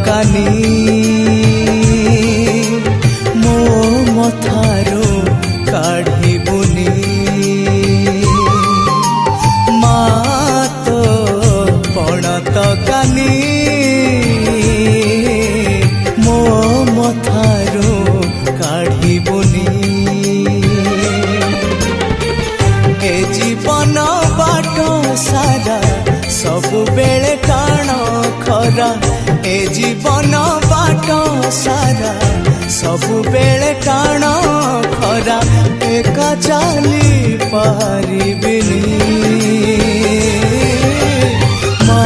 कानी मो मथारो काढ़ी बुनी मा तो पणत कानी मो मथारो काढ़ी बुनी ए जीवन बाट सारा सबु बेले टाण खरा ए जीवन बाट सारा सबु बेले टाण खरा एका चाली पारिबिनी मा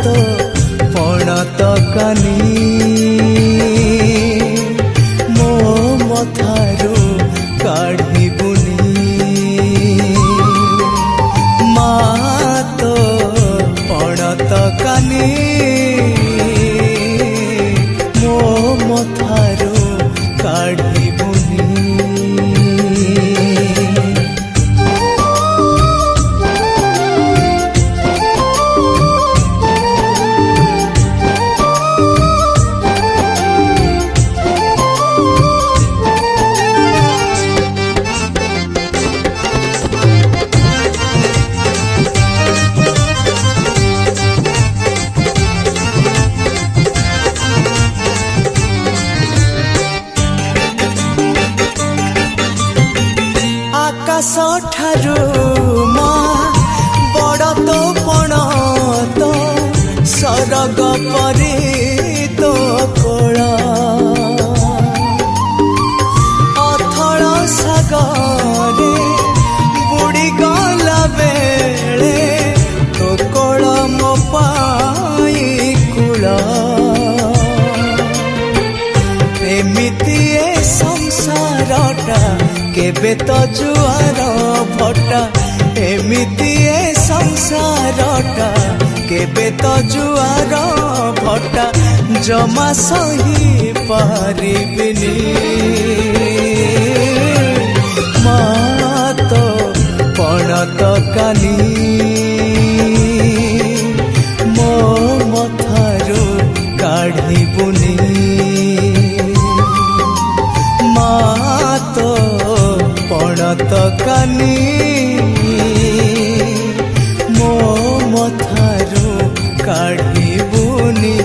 तो पणत कानी मो मथारो काढ़ी बुनी मा तो पणत कानी मथारो काढ़ी बुनी आकाश ठारू माँ बड़ तो पण तो सरग परी तो कोल अथल सागरे बुड़ी गला बेले तो कोल मो पाई कूल एमिति संसारटा केबे तो जुआर भटा एमिति संसारटा केबे तो जुआर भटा जमा सही पारिबिनी मा तो पणत कानी मो मथारो काढ़ी बुनी मा तो पणत कानी मो मथारो काढ़ी बुनी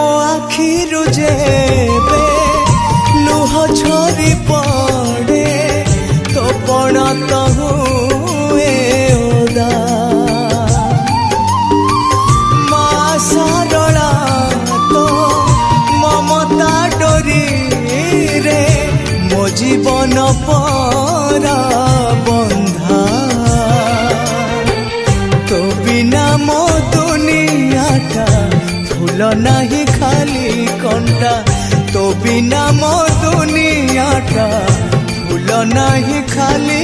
आखिरु जेबे लुह झरी पड़े तो पणत हुए ओदा मा सरला तो ममता डोरी रे मो जीवन परा बंधा तो बिना मो दुनियाटा फूल नहीं खाली कंटा तो बिना मो दुनियाटा फूल नहीं खाली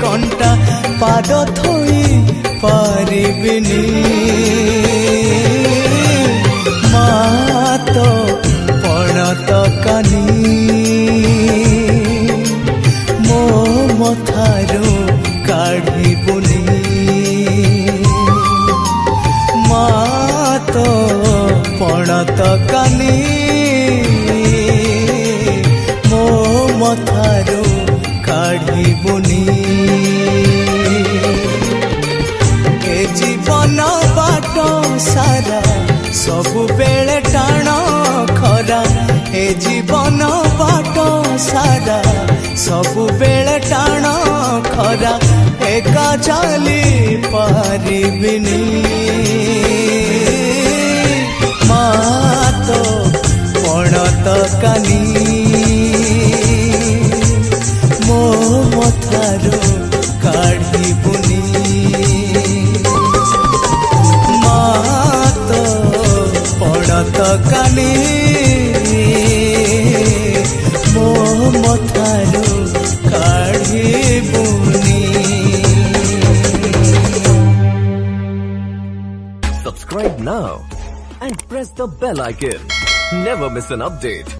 कंटा पाद थोई पारिबिनी मा तो पणत कानी मो मथारो काढ़ी बुनी मा तो पणत कानी मो मथारो काढ़ी बुनी। एका चाली पारिबिनी मातो पणत कानी मो मथारो काढ़िबुनी मातो पणत कानी मो मथारो काढ़िबुनी। Subscribe now and press the bell icon. Never miss an update.